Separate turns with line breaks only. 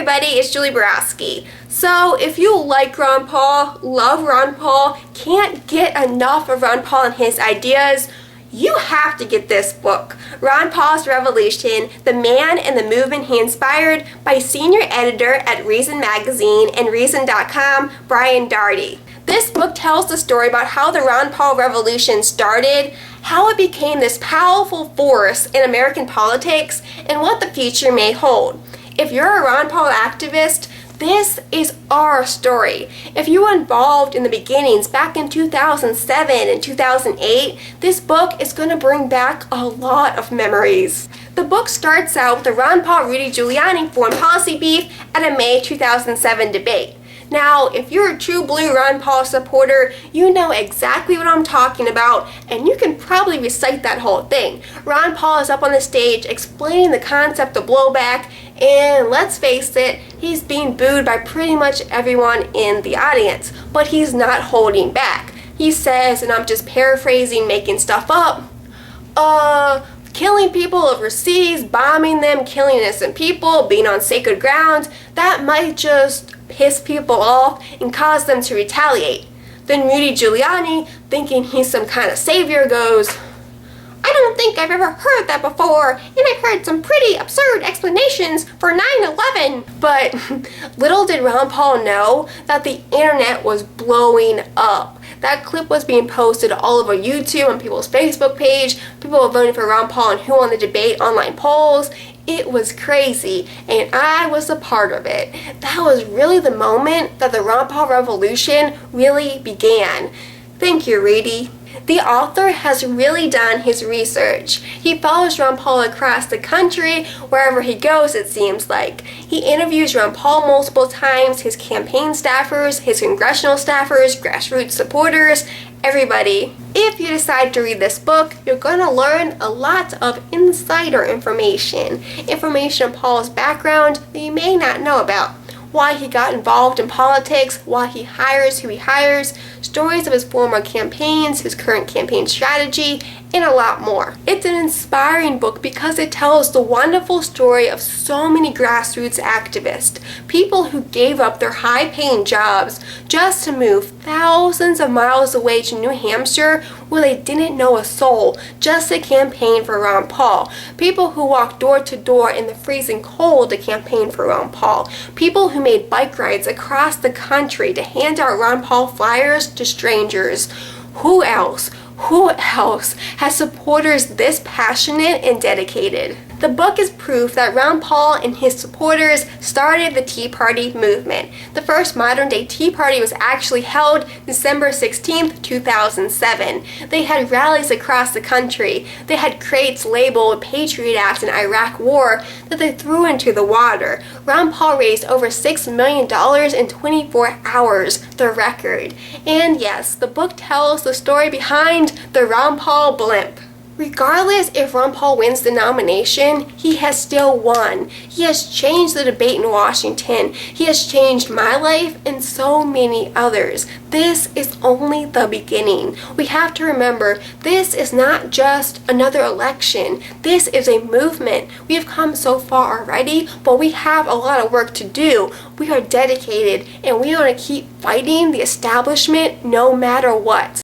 everybody, it's Julie Borowski. So if you like Ron Paul, love Ron Paul, can't get enough of Ron Paul and his ideas, you have to get this book, Ron Paul's rEVOLution, The Man and the Movement He Inspired, by senior editor at Reason Magazine and Reason.com, Brian Doherty. This book tells the story about how the Ron Paul revolution started, how it became this powerful force in American politics, and what the future may hold. If you're a Ron Paul activist, this is our story. If you were involved in the beginnings back in 2007 and 2008, this book is going to bring back a lot of memories. The book starts out with the Ron Paul-Rudy Giuliani foreign policy beef at a May 2007 debate. Now, if you're a true blue Ron Paul supporter, you know exactly what I'm talking about, and you can probably recite that whole thing. Ron Paul is up on the stage explaining the concept of blowback, and let's face it, he's being booed by pretty much everyone in the audience, but he's not holding back. He says, and I'm just paraphrasing, making stuff up, killing people overseas, bombing them, killing innocent people, being on sacred grounds, that might just piss people off and cause them to retaliate. Then Rudy Giuliani, thinking he's some kind of savior, goes, I don't think I've ever heard that before, and I've heard some pretty absurd explanations for 9/11. But little did Ron Paul know that the internet was blowing up. That clip was being posted all over YouTube, on people's Facebook page. People were voting for Ron Paul and who won the debate online polls. It was crazy, and I was a part of it. That was really the moment that the Ron Paul revolution really began. Thank you, Rudy. The author has really done his research. He follows Ron Paul across the country, wherever he goes it seems like. He interviews Ron Paul multiple times, his campaign staffers, his congressional staffers, grassroots supporters, everybody. If you decide to read this book, you're going to learn a lot of insider information. Information on Paul's background that you may not know about. Why he got involved in politics, why he hires who he hires, stories of his former campaigns, his current campaign strategy, and a lot more. It's an inspiring book because it tells the wonderful story of so many grassroots activists, people who gave up their high-paying jobs just to move thousands of miles away to New Hampshire where they didn't know a soul, just to campaign for Ron Paul. People who walked door to door in the freezing cold to campaign for Ron Paul. People who made bike rides across the country to hand out Ron Paul flyers to strangers. Who else has supporters this passionate and dedicated? The book is proof that Ron Paul and his supporters started the Tea Party movement. The first modern-day Tea Party was actually held December 16th, 2007. They had rallies across the country. They had crates labeled Patriot Act and Iraq War that they threw into the water. Ron Paul raised over $6 million in 24 hours, the record. And yes, the book tells the story behind the Ron Paul blimp. Regardless if Ron Paul wins the nomination, he has still won. He has changed the debate in Washington. He has changed my life and so many others. This is only the beginning. We have to remember, this is not just another election. This is a movement. We have come so far already, but we have a lot of work to do. We are dedicated, and we are going to keep fighting the establishment no matter what.